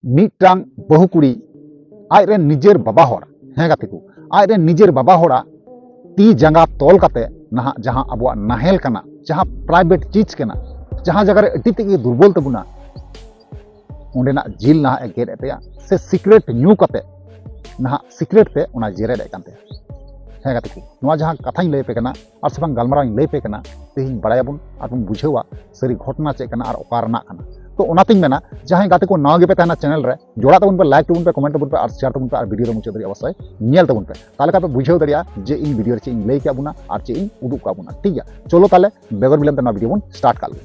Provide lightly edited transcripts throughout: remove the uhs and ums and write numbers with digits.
मीटांग बहु कुड़ी आज निजेर बाबा हर हें गाते को आज निजेर बाबा हरा ती जंगा तोल काते ना जहां अब नाहेल कना जहां प्राइवेट चीज कना जहां जगह अटी ते दुर्बल तबुना ओंडेना जिल ना गेट एतया से सिक्रेट न्यू काते ना सिक्रेट ते ओना जेरेड कानते हें गाते को नोआ जहां कथाई लई पे कना और से गलमाराव लई पे कना तेहिं बड़ायाबुन और बुन बुझेवा सारी घटना चे कना और ओका रना कना तो ओनातिंग मेना जहां गाते को नाव गे पे तहना चैनल रे जोड़ा तबुन पे लाइक तबुन पे कमेंट तबुन पे और शेयर तबुन पे और वीडियो मुचाद दरिया अवश्य नेल तबुन पे ताले का पे बुझेव दरिया जे इन वीडियो रे चे इन लई के बुना और चे इन उदुक का बुना ठीक है चलो ताले बेगर बिलम तना वीडियो बुन स्टार्ट कर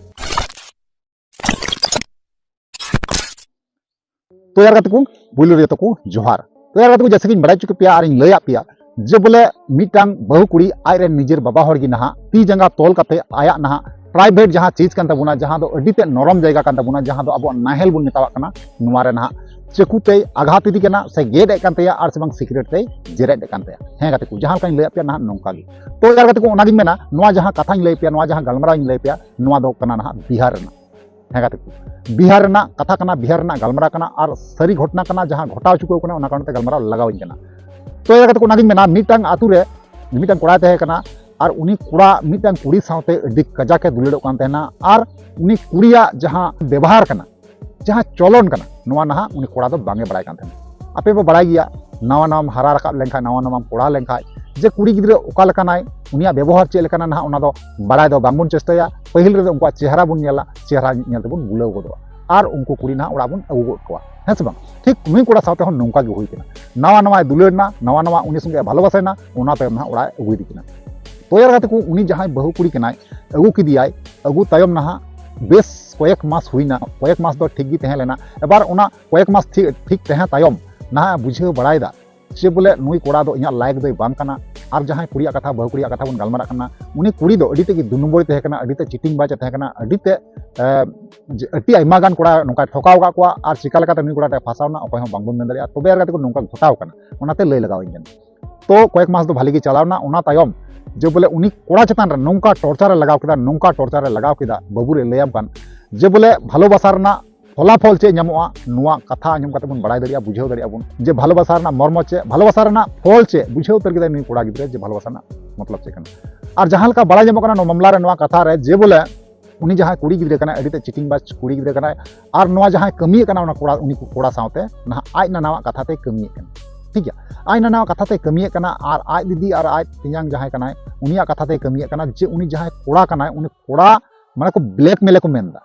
तो यार गाते को बुलु रे को जोहार तो यार गाते को जैसे कि बड़ा चुके पिया और इन लई पिया जे बोले मीटांग बहु कुड़ी आज रे निजेर बाबा हर गी नहा ती जंगा तोल काते आया नहा प्राइवेट जहां चीज kan tabuna जहां दो अडिते नरम जायगा kan tabuna जहां दो अब नाहेल बुन मेतावा कना नुवारे ना चेकुते आघात इदी कना से गेड ए kan तया और से सिक्रेट ते जेरेड ए kan तया हें गाते को जहां कान लय पे ना नोंका गी तो यार गाते को ओनागी मेना नोवा जहां कथा लय पे नोवा जहां गलमराव लय पे नोवा दो कना ना बिहार ना हें गाते को बिहार ना कथा कना बिहार ना गलमरा कना और सरी घटना कना जहां घटाव चुको कना ओना कारण ते गलमराव लगाव कना तो यार गाते को ओनागी मेना मीटांग आतु रे मीटांग कोड़ा ते कना और उनी कुड़ा मीटांग कुड़ी साथे अडी कजाके दुलेडो कान तहना और उनी कुड़िया जहां व्यवहार कना जहां चलन कना नोवा नहा उनी कुड़ा दो बांगे बड़ाय कान तहना आपे बो बड़ाय गिया नवा नाम हरा रकाब लेंखा नवा नाम कुड़ा लेंखा जे कुड़ी गिद्रे ओका लेकानाय उनिया व्यवहार चे लेकाना नहा उना दो बड़ाय दो बांगबुन चेष्टाया पहिल रे उनका चेहरा बुन नेला चेहरा नेल तबुन बुलाव गोदो और उनको कुड़ी ना ओड़ा बुन अगु गोद कोआ हें से बांग ठीक उनी कुड़ा साथे हन नोंका गे हुई कना नवा नवा दुलेडना नवा नवा उनी संगे भालोबासायना ओना तायम ना ओड़ा अगुई दिकिना तो यार गाते को उनी जहां बहु कुड़ी कनाय अगु किदियाय अगु तायम ना बेस कयेक मास हुईना कयेक मास दो ठीक गी तहे लेना एबार ओना कयेक मास ठीक तहे तायम ना बुझे बड़ायदा जे बोले नुई कोड़ा दो इया लायक दो बांग कना और जहां कुड़िया कथा बहु कुड़िया कथा बन गलमारा कना उनी कुड़ी दो अडिते की दु नंबर तहे कना अडिते चिटिंग बाज तहे कना अडिते अति आयमा गान कोड़ा नोका ठोकाव का कोआ और चिका लेकाते नुई कोड़ा फासावना अकय हो बांगबन मेन दरिया तबे यार गाते को नोका घटाव कना ओनाते लय लगाव इन तो कयेक मास दो भाली गे चलावना ओना तायम जे बोले उनी कोड़ा चतान रे नोंका टॉर्चर लगाव केदा नोंका टॉर्चर लगाव केदा बाबू रे लयम कान जे बोले भालोबासा रना फलाफल चे नामोआ नुआ कथा आंजम काते बन बड़ाय दरिया बुझेव दरिया बन जे भालोबासा रना मर्म चे भालोबासा रना फल चे बुझेव तर केदा नुई कोड़ा गिद्रे जे भालोबासा रना मतलब चे कना और जहां लका बड़ाय जमो कना नो मामला रे नुआ कथा रे जे बोले उनी जहां कुड़ी गिद्रे कना अडिते चिटिंग बाज कुड़ी गिद्रे कना और नुआ जहां कमी कना उना कोड़ा उनी कोड़ा साथे ना आज ना नावा कथा ते कमी कना ठीक है आज ना नावा कथा ते कमी कना और आज दीदी और आज तियांग जहां कना उनिया कथा ते कमी कना जे उनी जहां कोड़ा कना उनी कोड़ा माने को ब्लैकमेल को मेनदा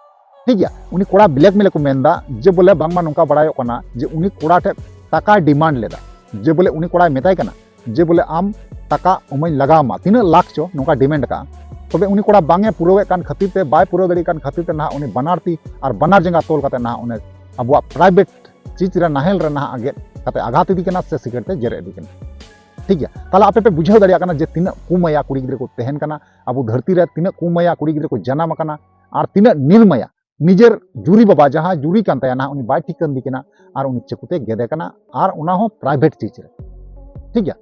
ठीक है उनी कोड़ा ब्लैकमेल को मेनदा जे बोले बांगमा नोंका बड़ायो कना जे उनी कोड़ा टे टाका डिमांड लेदा जे बोले उनी कोड़ा मेताय कना जे बोले आम टाका उमय लगामा तीना लाख चो नोंका डिमांड का तबे उनी कोड़ा बांगे पुरोवे कान खातिर ते बाय पुरो दड़ी कान खातिर ते ना उनी बनारती और बनार जंगा तोल काते ना उनी अबुआ प्राइवेट चीज रे नाहेल रे ना आगे काते आघात इदी कना से सिक्रेट ते जेरे इदी कना ठीक है ताला आपे पे बुझाव दरिया कना जे तिना कुमया कुड़ी गिद्रे को तहन कना अब धरती रे तिना कुमया कुड़ी गिद्रे को जनाम कना और तिना निर्मया निजेर जुरी बाबा जहां जुरी कान तया ना उनी बाय ठिकन दी कना और उनी चकुते गेदे कना और उना हो प्राइवेट चीज रे ठीक है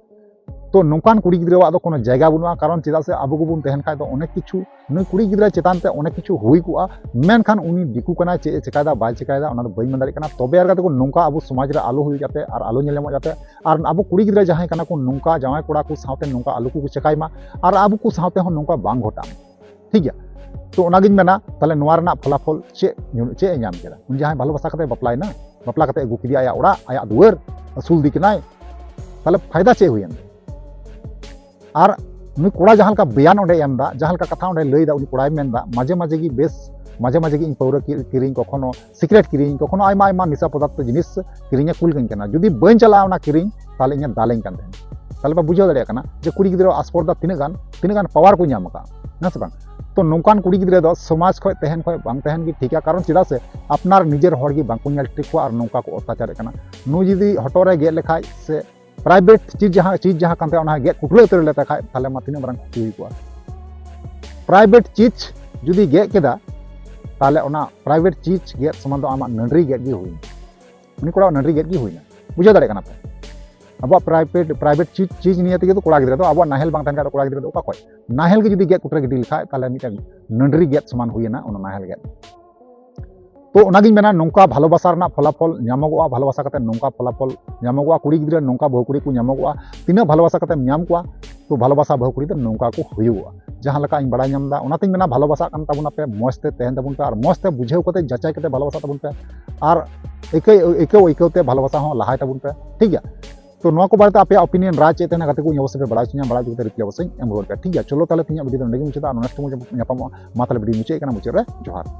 तो नोकान कुड़ी गिद्रेवा दो कोनो जायगा बनुआ कारण चेदा से आबो गुबुन तहन खाय दो अनेक किछु नुई कुड़ी गिद्रे चेतान ते अनेक किछु हुई कुआ मेनखान उनी दिकु कना चे चेकायदा बाय चेकायदा ओना दो बई मन दाड़ी कना तबे यार गाते को नोंका आबो समाज रे आलो हुई जाते और आलो नेलमो जाते और आबो कुड़ी गिद्रे जहां कना को नोंका जावाय कोड़ा को साथे नोंका आलो को चेकायमा और आबो को साथे हो नोंका बांग घटा ठीक है तो ओनागिन मेना ताले नोवा रना फलाफल चे नाम केदा उन जहां भालोबासा कते बपलायना बपला कते अगु किदी आया ओड़ा आया दुआर असूल दी कनाय ताले फायदा चे हुयन और नुई कोड़ा जहां का बयान ओंडे एमदा जहां का कथा ओंडे लईदा उनी कोड़ाय मेनदा माजे माजे गी बेस माजे माजे गी इन पौरा किरिंग कखनो सिक्रेट किरिंग कखनो आयमा आयमा निशा पदार्थ जिनिस किरिंग कुल गई कना जुदी बन चला ओना किरिंग ताले इnya दालें कान तहन ताले बा बुझाव दरिया कना जे कुड़ी गिद्रे आस्पर्धा तिना गान पावर को नाम का ना से बांग तो नोंकान कुड़ी गिद्रे दो समाज खय तहन खय बांग तहन गी ठीक है कारण चिदा से अपनार निजेर हर गी बांग को नेल टिक को और नोंका को अत्याचार कना नु जुदी हटोरे गे लेखाय से प्राइवेट चीज जहां कानते ओना गे कुटुरे उतर लेता खाय ताले मा तिना बरंग हुई को प्राइवेट चीज जुदी गे केदा ताले ओना प्राइवेट चीज गे समान दो आमा नंडरी गे गी हुई उनी कोड़ा नंडरी गे गी हुईना बुझा दाड़े कना पे अब प्राइवेट चीज निये तेगे तो कोड़ा गिद्रे तो अब नाहेल बांग तहन का कोड़ा गिद्रे तो ओका कोय नाहेल गे जुदी गे कुटरे गिदी लिखाय ताले मिटा नंडरी गे समान हुईना ओना नाहेल गे तो उनागिन मेना नोंका भालोबासा रना फलाफल ᱧᱟᱢᱚᱜᱚᱜᱼᱟ भालोबासा कते नोंका फलाफल ᱧᱟᱢᱚᱜᱚᱜᱼᱟ कुड़ी गिद्रा नोंका बहु कुड़ी को ᱧᱟᱢᱚᱜᱚᱜᱼᱟ तीना भालोबासा कते ᱧᱟᱢ कोआ तो भालोबासा बहु कुड़ी ᱫᱚ नोंका को हुयुगᱼᱟ जहां लका इन बड़ा ᱧᱟᱢदा ओनातिन मेना भालोबासा कान ताबुना पे मौजते तहन ताबुन पे और मौजते बुझेव कते जाचाई कते भालोबासा ताबुन पे और इकते भालोबासा हो लहाय ताबुन पे ठीक गया तो नोआ को बारे पे ओपिनियन राय चेते ना कते को अवश्य पे बड़ा चुनिया बड़ा जुते रिप्लाई अवश्य एम रोड पे ठीक गया चलो ताले तिया वीडियो नेक्स्ट मुझे नेक्स्ट मुझे ᱧᱟᱯᱟᱢᱚᱜᱼᱟ मा ताले वीडियो मुझे मुझे जोहार।